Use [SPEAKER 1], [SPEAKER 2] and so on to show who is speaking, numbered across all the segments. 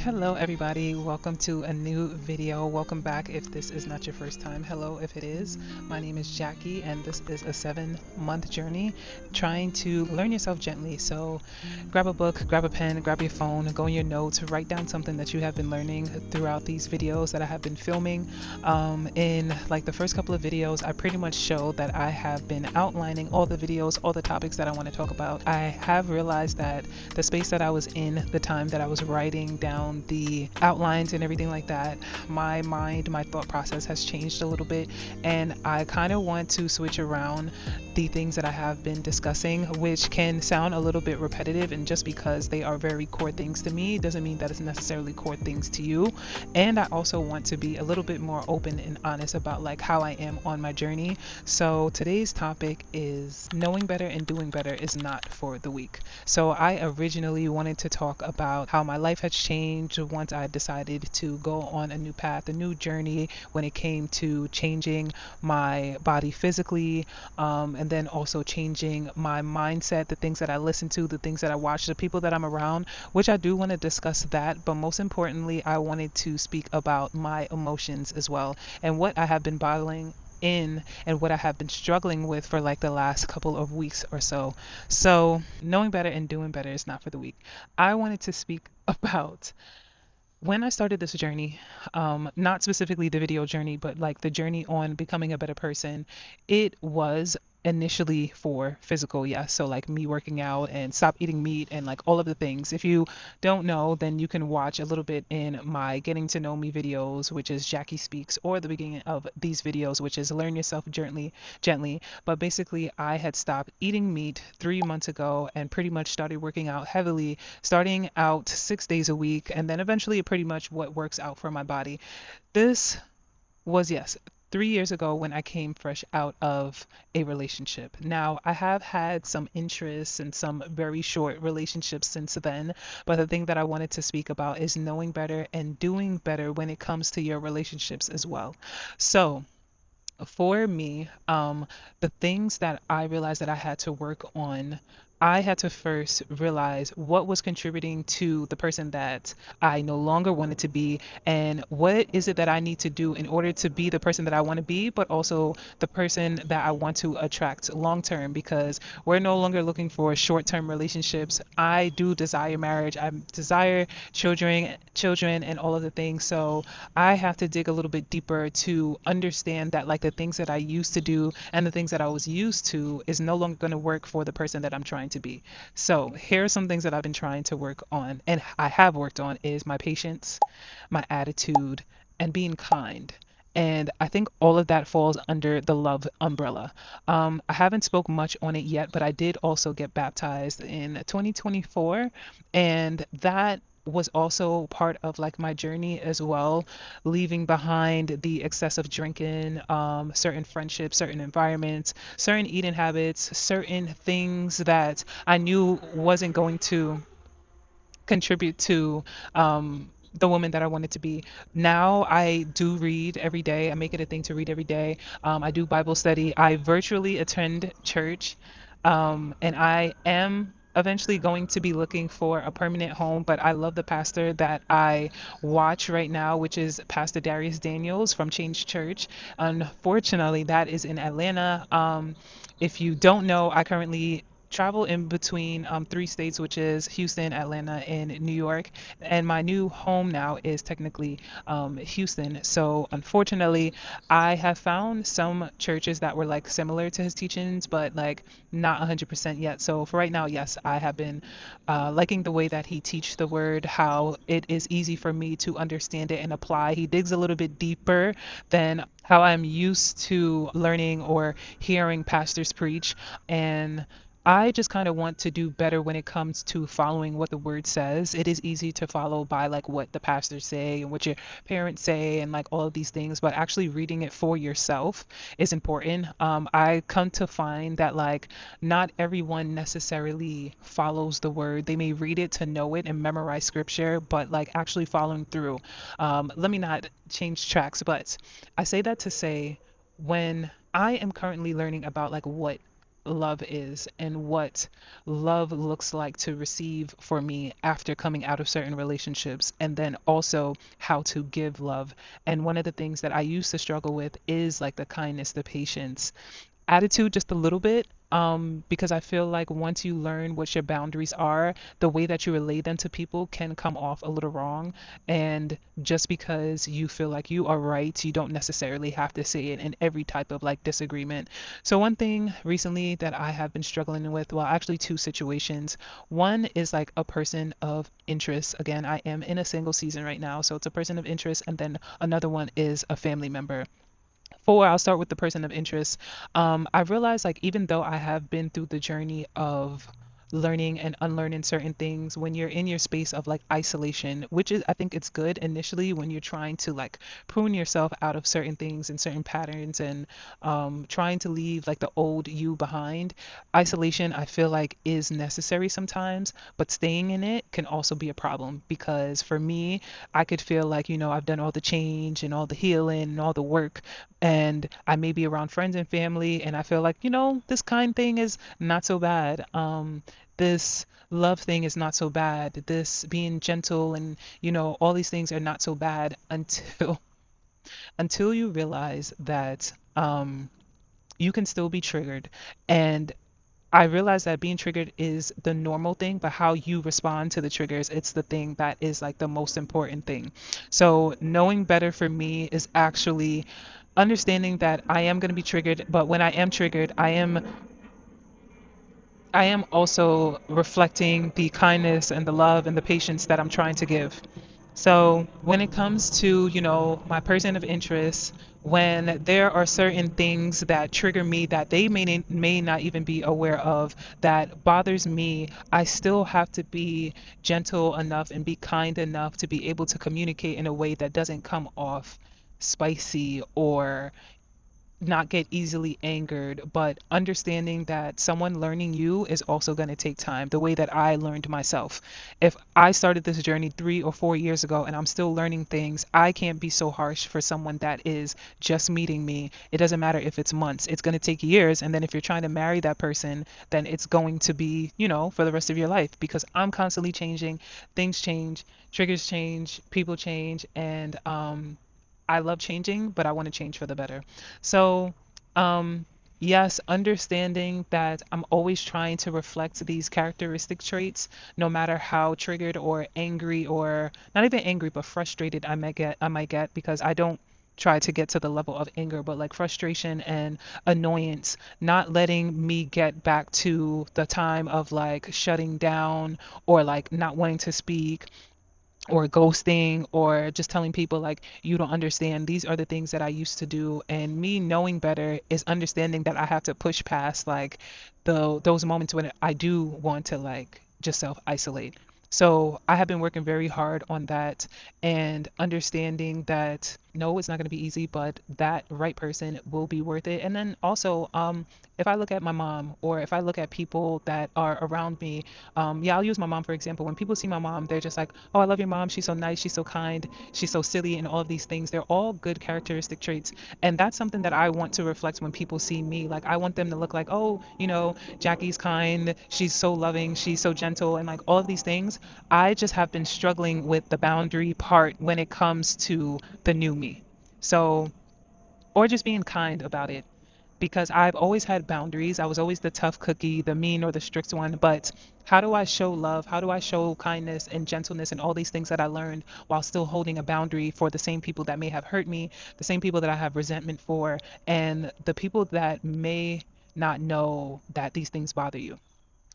[SPEAKER 1] Hello everybody, welcome to a new video. Welcome back if this is not your first time. Hello if it is. My name is Jackie and this is a 7-month journey trying to learn yourself gently. So grab a book, grab a pen, grab your phone, go in your notes, write down something that you have been learning throughout these videos that I have been filming. In like the first couple of videos, I pretty much showed that I have been outlining all the videos, all the topics that I want to talk about. I have realized that the space that I was in, the time that I was writing down the outlines and everything like that, my mind, my thought process has changed a little bit, and I kind of want to switch around the things that I have been discussing, which can sound a little bit repetitive, and just because they are very core things to me doesn't mean that it's necessarily core things to you. And I also want to be a little bit more open and honest about like how I am on my journey. So today's topic is knowing better and doing better is not for the weak. So I originally wanted to talk about how my life has changed once I decided to go on a new path, a new journey when it came to changing my body physically, and then also changing my mindset, the things that I listen to, the things that I watch, the people that I'm around, which I do want to discuss that. But most importantly, I wanted to speak about my emotions as well and what I have been bottling in and what I have been struggling with for like the last couple of weeks or so. So, knowing better and doing better is not for the weak. I wanted to speak about when I started this journey, not specifically the video journey, but like the journey on becoming a better person. It was initially for physical, yes. So like me working out and stop eating meat and like all of the things. If you don't know, then you can watch a little bit in my getting to know me videos, which is Jackie Speaks, or the beginning of these videos, which is learn yourself gently. But basically, I had stopped eating meat 3 months ago and pretty much started working out heavily, starting out 6 days a week, and then eventually pretty much what works out for my body. This was, yes, 3 years ago when I came fresh out of a relationship. Now, I have had some interests and some very short relationships since then, but the thing that I wanted to speak about is knowing better and doing better when it comes to your relationships as well. So, for me, the things that I realized that I had to work on, I had to first realize what was contributing to the person that I no longer wanted to be, and what is it that I need to do in order to be the person that I want to be, but also the person that I want to attract long term, because we're no longer looking for short term relationships. I do desire marriage, I desire children and all of the things. So I have to dig a little bit deeper to understand that like the things that I used to do and the things that I was used to is no longer going to work for the person that I'm trying to be. So here are some things that I've been trying to work on and I have worked on is my patience, my attitude, and being kind. And I think all of that falls under the love umbrella. I haven't spoke much on it yet, but I did also get baptized in 2024, and that was also part of like my journey as well, leaving behind the excessive drinking, certain friendships, certain environments, certain eating habits, certain things that I knew wasn't going to contribute to the woman that I wanted to be. Now I do read every day. I make it a thing to read every day. I do Bible study. I virtually attend church. And I am eventually going to be looking for a permanent home, but I love the pastor that I watch right now, which is Pastor Darius Daniels from Change Church. Unfortunately, that is in Atlanta. If you don't know, I currently travel in between three states, which is Houston, Atlanta, and New York. And my new home now is technically Houston. So unfortunately, I have found some churches that were like similar to his teachings, but like not 100% yet. So for right now, yes, I have been liking the way that he teach the word, how it is easy for me to understand it and apply. He digs a little bit deeper than how I'm used to learning or hearing pastors preach. And I just kind of want to do better when it comes to following what the word says. It is easy to follow by like what the pastors say and what your parents say and like all of these things, but actually reading it for yourself is important. I come to find that like not everyone necessarily follows the word. They may read it to know it and memorize scripture, but like actually following through. Let me not change tracks, but I say that to say when I am currently learning about like what love is and what love looks like to receive for me after coming out of certain relationships, and then also how to give love. And one of the things that I used to struggle with is like the kindness, the patience, attitude just a little bit, because I feel like once you learn what your boundaries are, the way that you relate them to people can come off a little wrong. And just because you feel like you are right, you don't necessarily have to say it in every type of like disagreement. So one thing recently that I have been struggling with, well, actually two situations. One is like a person of interest. Again, I am in a single season right now, so it's a person of interest, and then another one is a family member. I'll start with the person of interest. I realized, like, even though I have been through the journey of learning and unlearning certain things, when you're in your space of like isolation, which is, I think it's good initially when you're trying to like prune yourself out of certain things and certain patterns, and trying to leave like the old you behind. Isolation, I feel like, is necessary sometimes, but staying in it can also be a problem because for me, I could feel like, I've done all the change and all the healing and all the work, and I may be around friends and family, and I feel like, this kind thing is not so bad. This love thing is not so bad. This being gentle and, all these things are not so bad until until you realize that you can still be triggered. And I realize that being triggered is the normal thing, but how you respond to the triggers, it's the thing that is like the most important thing. So knowing better for me is actually understanding that I am going to be triggered, but when I am triggered, I am also reflecting the kindness and the love and the patience that I'm trying to give. So when it comes to, my person of interest, when there are certain things that trigger me that they may not even be aware of, that bothers me, I still have to be gentle enough and be kind enough to be able to communicate in a way that doesn't come off spicy or not get easily angered, but understanding that someone learning you is also going to take time, the way that I learned myself. If I started this journey 3 or 4 years ago and I'm still learning things, I can't be so harsh for someone that is just meeting me. It doesn't matter if it's months, it's going to take years. And then if you're trying to marry that person, then it's going to be, for the rest of your life, because I'm constantly changing, things change, triggers change, people change, and I love changing, but I want to change for the better. So, um, yes, understanding that I'm always trying to reflect these characteristic traits, no matter how triggered or angry, or not even angry, but frustrated I might get, because I don't try to get to the level of anger, but like frustration and annoyance, not letting me get back to the time of like shutting down or like not wanting to speak or ghosting or just telling people like you don't understand. These are the things that I used to do, and me knowing better is understanding that I have to push past like those moments when I do want to like just self isolate. So I have been working very hard on that and understanding that no, it's not going to be easy, but that right person will be worth it. And then also, if I look at my mom or if I look at people that are around me, yeah, I'll use my mom for example. When people see my mom, they're just like, oh, I love your mom. She's so nice. She's so kind. She's so silly, and all of these things. They're all good characteristic traits. And that's something that I want to reflect when people see me. Like, I want them to look like, oh, Jackie's kind. She's so loving. She's so gentle. And like all of these things. I just have been struggling with the boundary part when it comes to the new me. So, or just being kind about it, because I've always had boundaries. I was always the tough cookie, the mean or the strict one. But how do I show love? How do I show kindness and gentleness and all these things that I learned while still holding a boundary for the same people that may have hurt me, the same people that I have resentment for, and the people that may not know that these things bother you?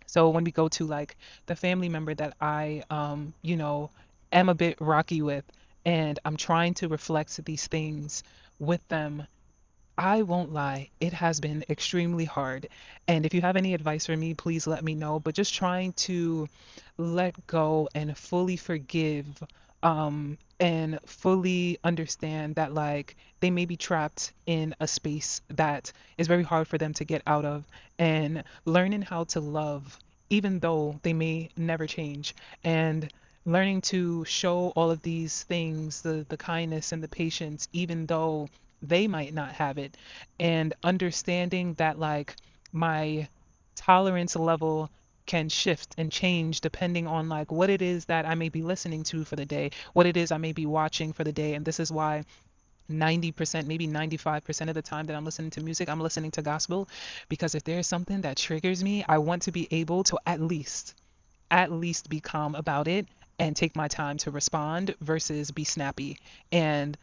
[SPEAKER 1] So when we go to like the family member that I, am a bit rocky with, and I'm trying to reflect these things with them, I won't lie, it has been extremely hard. And if you have any advice for me, please let me know. But just trying to let go and fully forgive, and fully understand that, like, they may be trapped in a space that is very hard for them to get out of, and learning how to love, even though they may never change. And learning to show all of these things, the kindness and the patience, even though they might not have it, and understanding that like my tolerance level can shift and change depending on like what it is that I may be listening to for the day, what it is I may be watching for the day. And this is why 90%, maybe 95% of the time that I'm listening to music, I'm listening to gospel, because if there's something that triggers me, I want to be able to at least be calm about it and take my time to respond versus be snappy. And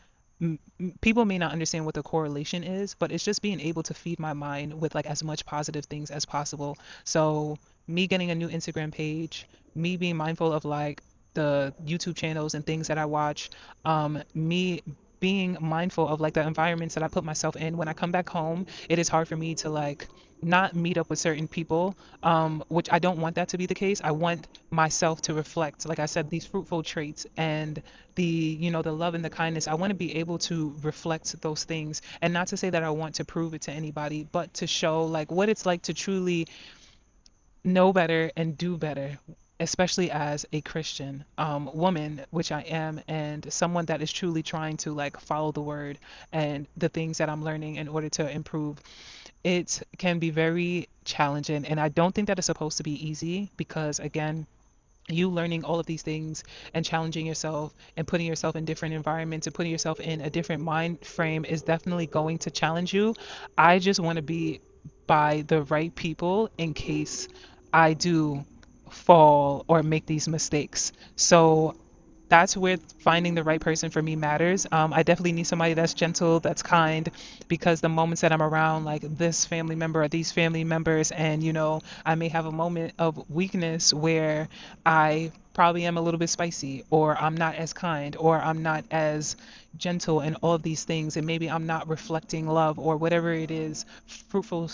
[SPEAKER 1] people may not understand what the correlation is, but it's just being able to feed my mind with like as much positive things as possible. So me getting a new Instagram page, me being mindful of like the YouTube channels and things that I watch, me being mindful of like the environments that I put myself in. When I come back home, it is hard for me to like not meet up with certain people, which I don't want that to be the case. I want myself to reflect, like I said, these fruitful traits and the love and the kindness. I want to be able to reflect those things, and not to say that I want to prove it to anybody, but to show like what it's like to truly know better and do better, especially as a Christian woman, which I am, and someone that is truly trying to like follow the word and the things that I'm learning in order to improve. It can be very challenging, and I don't think that it's supposed to be easy because, again, you learning all of these things and challenging yourself and putting yourself in different environments and putting yourself in a different mind frame is definitely going to challenge you. I just want to be by the right people in case I do fall or make these mistakes. So that's where finding the right person for me matters. I definitely need somebody that's gentle, that's kind, because the moments that I'm around, like this family member or these family members, and I may have a moment of weakness where I probably am a little bit spicy, or I'm not as kind, or I'm not as gentle, and all of these things, and maybe I'm not reflecting love or whatever it is, fruitful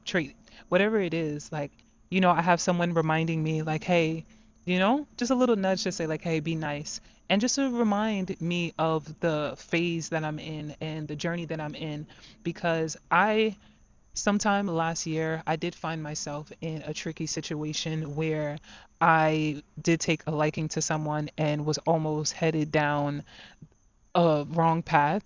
[SPEAKER 1] trait, whatever it is, like, I have someone reminding me, like, hey, just a little nudge to say like, hey, be nice. And just to remind me of the phase that I'm in and the journey that I'm in, because sometime last year, I did find myself in a tricky situation where I did take a liking to someone and was almost headed down a wrong path.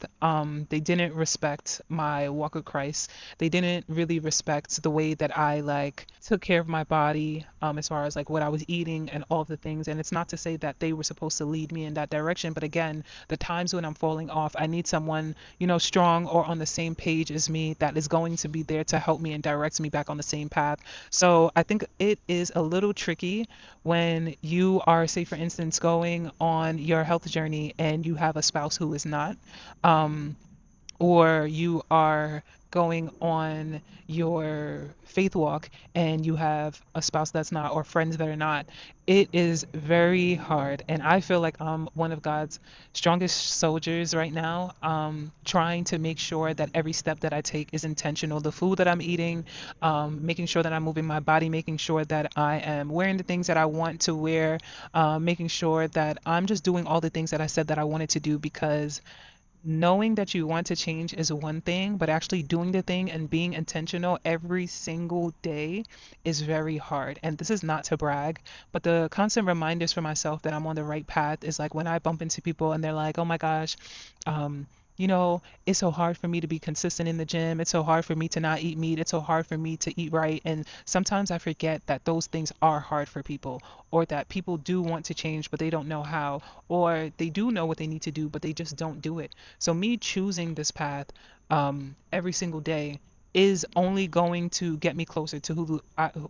[SPEAKER 1] They didn't respect my walk with Christ. They didn't really respect the way that I like took care of my body, as far as like what I was eating and all of the things. And it's not to say that they were supposed to lead me in that direction, but again, the times when I'm falling off, I need someone, strong or on the same page as me that is going to be there to help me and direct me back on the same path. So I think it is a little tricky when you are, say, for instance, going on your health journey and you have a spouse who is not, um, or you are going on your faith walk and you have a spouse that's not, or friends that are not. It is very hard, and I feel like I'm one of God's strongest soldiers right now, trying to make sure that every step that I take is intentional. The food that I'm eating, making sure that I'm moving my body, making sure that I am wearing the things that I want to wear, making sure that I'm just doing all the things that I said that I wanted to do, because knowing that you want to change is one thing, but actually doing the thing and being intentional every single day is very hard. And this is not to brag, but the constant reminders for myself that I'm on the right path is like when I bump into people and they're like, oh my gosh, um, it's so hard for me to be consistent in the gym. It's so hard for me to not eat meat. It's so hard for me to eat right. And sometimes I forget that those things are hard for people, or that people do want to change, but they don't know how, or they do know what they need to do, but they just don't do it. So me choosing this path every single day is only going to get me closer to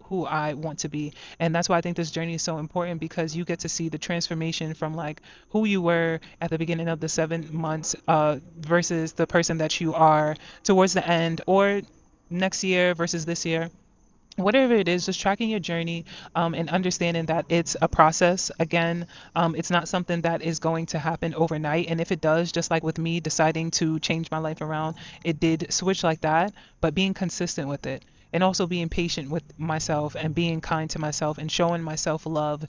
[SPEAKER 1] who I want to be. And that's why I think this journey is so important, because you get to see the transformation from like who you were at the beginning of the 7 months, versus the person that you are towards the end, or next year versus this year. Whatever it is, just tracking your journey, and understanding that it's a process. Again, it's not something that is going to happen overnight. And if it does, just like with me deciding to change my life around, it did switch like that, but being consistent with it. And also being patient with myself and being kind to myself and showing myself love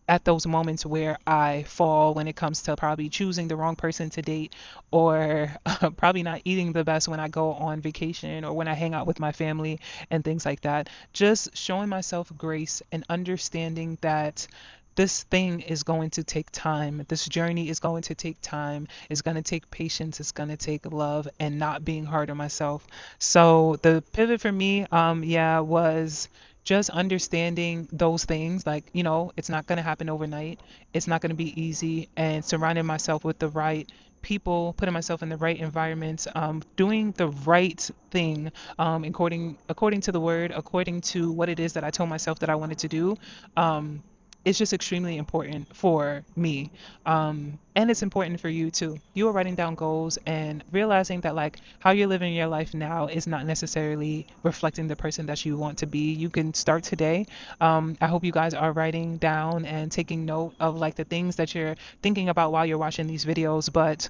[SPEAKER 1] at those moments where I fall, when it comes to probably choosing the wrong person to date, or probably not eating the best when I go on vacation or when I hang out with my family and things like that. Just showing myself grace and understanding that this thing is going to take time. This journey is going to take time. It's going to take patience. It's going to take love and not being hard on myself. So the pivot for me, yeah, was just understanding those things. Like, it's not going to happen overnight. It's not going to be easy. And surrounding myself with the right people, putting myself in the right environments, doing the right thing, according to the word, according to what it is that I told myself that I wanted to do. Um, it's just extremely important for me. And it's important for you too. You are writing down goals and realizing that like how you're living your life now is not necessarily reflecting the person that you want to be. You can start today. I hope you guys are writing down and taking note of like the things that you're thinking about while you're watching these videos, but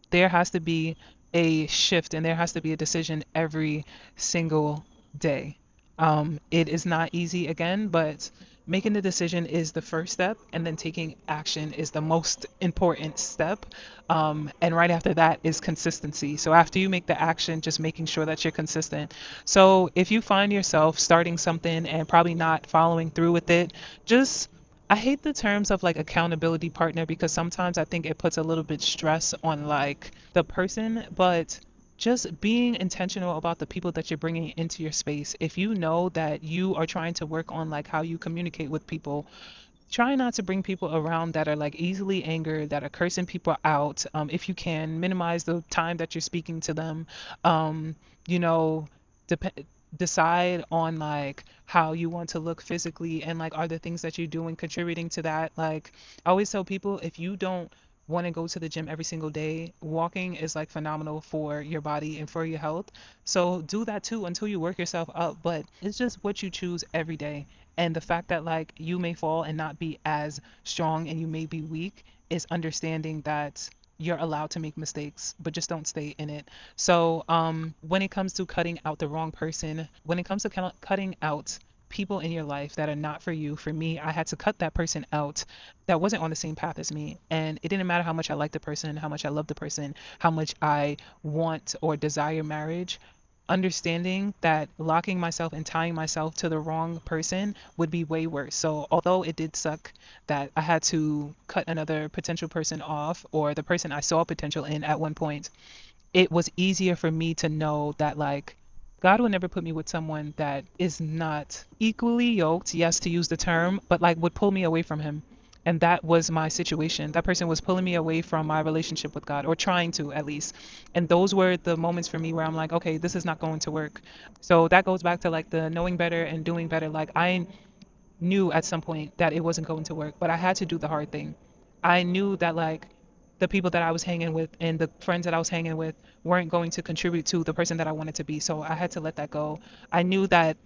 [SPEAKER 1] there has to be a shift and there has to be a decision every single day. It is not easy again, but making the decision is the first step, and then taking action is the most important step. And right after that is consistency. So after you make the action, just making sure that you're consistent. So if you find yourself starting something and probably not following through with it, just I hate the terms of like accountability partner because sometimes I think it puts a little bit stress on like the person, but just being intentional about the people that you're bringing into your space. If you know that you are trying to work on like how you communicate with people, try not to bring people around that are like easily angered, that are cursing people out. If you can minimize the time that you're speaking to them, you know, dep- decide on like how you want to look physically and like are the things that you're doing contributing to that. Like I always tell people, if you don't want to go to the gym every single day, walking is like phenomenal for your body and for your health. So do that too until you work yourself up. But it's just what you choose every day. And the fact that like you may fall and not be as strong and you may be weak is understanding that you're allowed to make mistakes, but just don't stay in it. So when it comes to cutting out the wrong person, when it comes to cutting out people in your life that are not for you, for me, I had to cut that person out that wasn't on the same path as me. And it didn't matter how much I liked the person, how much I loved the person, how much I want or desire marriage. Understanding that locking myself and tying myself to the wrong person would be way worse. So although it did suck that I had to cut another potential person off, or the person I saw potential in at one point, it was easier for me to know that like God will never put me with someone that is not equally yoked, yes, to use the term, but like would pull me away from him. And that was my situation. That person was pulling me away from my relationship with God, or trying to at least. And those were the moments for me where I'm like, okay, this is not going to work. So that goes back to like the knowing better and doing better. Like I knew at some point that it wasn't going to work, but I had to do the hard thing. I knew that like the people that I was hanging with and the friends that I was hanging with weren't going to contribute to the person that I wanted to be. So I had to let that go. I knew that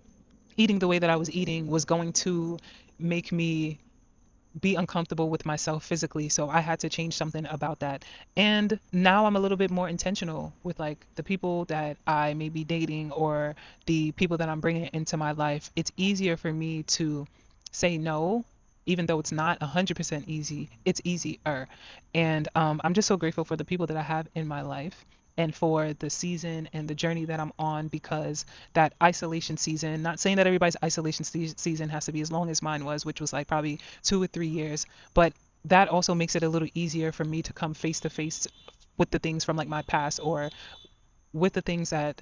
[SPEAKER 1] eating the way that I was eating was going to make me be uncomfortable with myself physically. So I had to change something about that. And now I'm a little bit more intentional with like the people that I may be dating or the people that I'm bringing into my life. It's easier for me to say no, even though it's not 100% easy. It's easier. And I'm just so grateful for the people that I have in my life and for the season and the journey that I'm on, because that isolation season, not saying that everybody's isolation season has to be as long as mine was, which was like probably 2 or 3 years, but that also makes it a little easier for me to come face to face with the things from like my past, or with the things that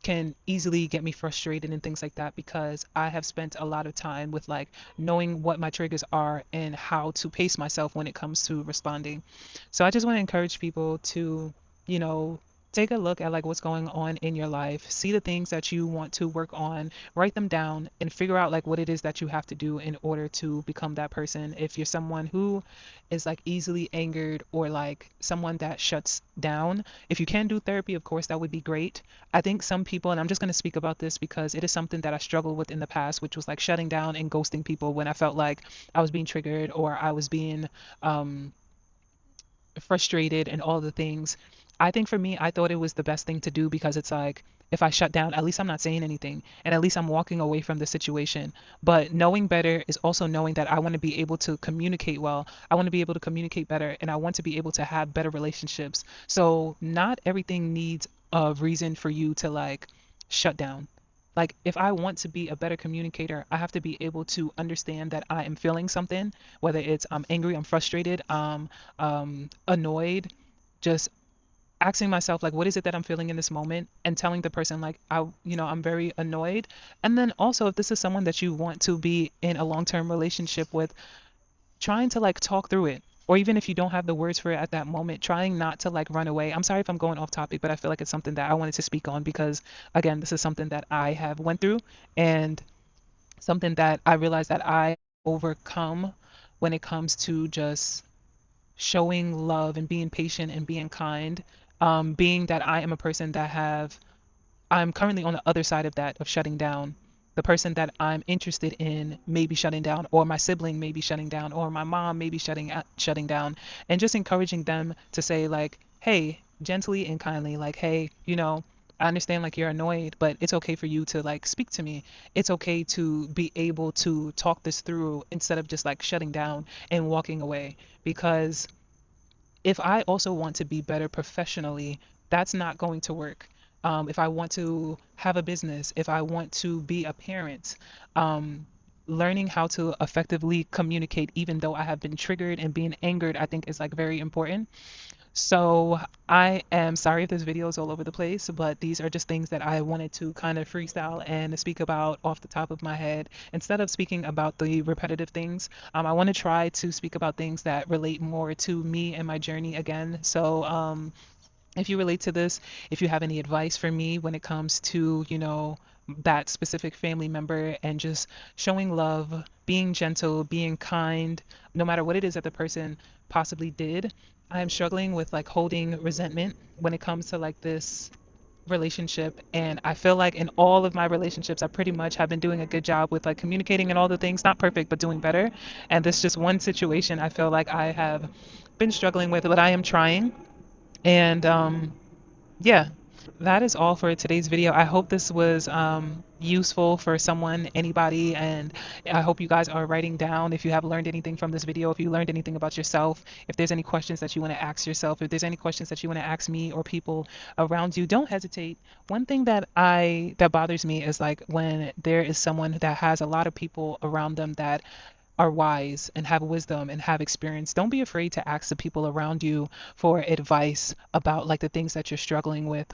[SPEAKER 1] can easily get me frustrated and things like that, because I have spent a lot of time with like knowing what my triggers are and how to pace myself when it comes to responding. So I just want to encourage people to, you know, take a look at like what's going on in your life, see the things that you want to work on, write them down and figure out like what it is that you have to do in order to become that person. If you're someone who is like easily angered or like someone that shuts down, if you can do therapy, of course, that would be great. I think some people, and I'm just going to speak about this because it is something that I struggled with in the past, which was like shutting down and ghosting people when I felt like I was being triggered or I was being um, frustrated and all the things. I think for me, I thought it was the best thing to do because it's like, if I shut down, at least I'm not saying anything and at least I'm walking away from the situation. But knowing better is also knowing that I want to be able to communicate well. I want to be able to communicate better and I want to be able to have better relationships. So not everything needs a reason for you to like shut down. Like, if I want to be a better communicator, I have to be able to understand that I am feeling something, whether it's I'm angry, I'm frustrated, I'm annoyed, just asking myself like what is it that I'm feeling in this moment, and telling the person like I'm very annoyed. And then also, if this is someone that you want to be in a long-term relationship with, trying to like talk through it, or even if you don't have the words for it at that moment, trying not to like run away. I'm sorry if I'm going off topic, but I feel like it's something that I wanted to speak on because, again, this is something that I have went through, and something that I realized that I overcome when it comes to just showing love and being patient and being kind. Being that I am a person that I'm currently on the other side of that, of shutting down. The person that I'm interested in may be shutting down, or my sibling may be shutting down, or my mom may be shutting down, and just encouraging them to say like, hey, gently and kindly, like, hey, I understand like you're annoyed, but it's okay for you to like speak to me. It's okay to be able to talk this through instead of just like shutting down and walking away. Because if I also want to be better professionally, that's not going to work. If I want to have a business, if I want to be a parent, um, learning how to effectively communicate, even though I have been triggered and being angered, I think is like very important. So I am sorry if this video is all over the place, but these are just things that I wanted to kind of freestyle and speak about off the top of my head. Instead of speaking about the repetitive things, I want to try to speak about things that relate more to me and my journey again. So if you relate to this, if you have any advice for me when it comes to, that specific family member, and just showing love, being gentle, being kind, no matter what it is that the person possibly did. I'm struggling with like holding resentment when it comes to like this relationship, and I feel like in all of my relationships I pretty much have been doing a good job with like communicating and all the things, not perfect but doing better. And this just one situation I feel like I have been struggling with, but I am trying. And yeah, that is all for today's video. I hope this was useful for someone, anybody, and I hope you guys are writing down if you have learned anything from this video, if you learned anything about yourself, if there's any questions that you want to ask yourself, if there's any questions that you want to ask me or people around you, don't hesitate. One thing that bothers me is like when there is someone that has a lot of people around them that are wise and have wisdom and have experience. Don't be afraid to ask the people around you for advice about like the things that you're struggling with.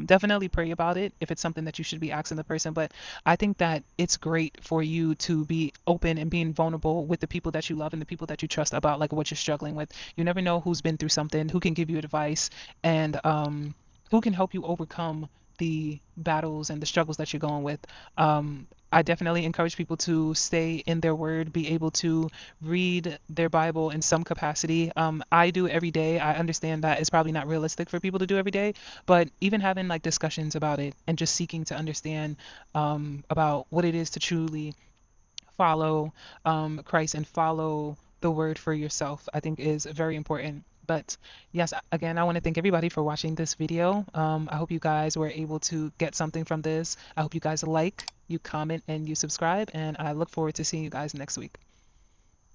[SPEAKER 1] Definitely pray about it if it's something that you should be asking the person. But I think that it's great for you to be open and being vulnerable with the people that you love and the people that you trust about like what you're struggling with. You never know who's been through something, who can give you advice, and who can help you overcome the battles and the struggles that you're going with. I definitely encourage people to stay in their word, be able to read their Bible in some capacity. I do it every day. I understand that it's probably not realistic for people to do every day, but even having like discussions about it and just seeking to understand about what it is to truly follow Christ and follow the word for yourself, I think is very important. But yes, again, I want to thank everybody for watching this video. I hope you guys were able to get something from this. I hope you guys like, you comment, and you subscribe, and I look forward to seeing you guys next week.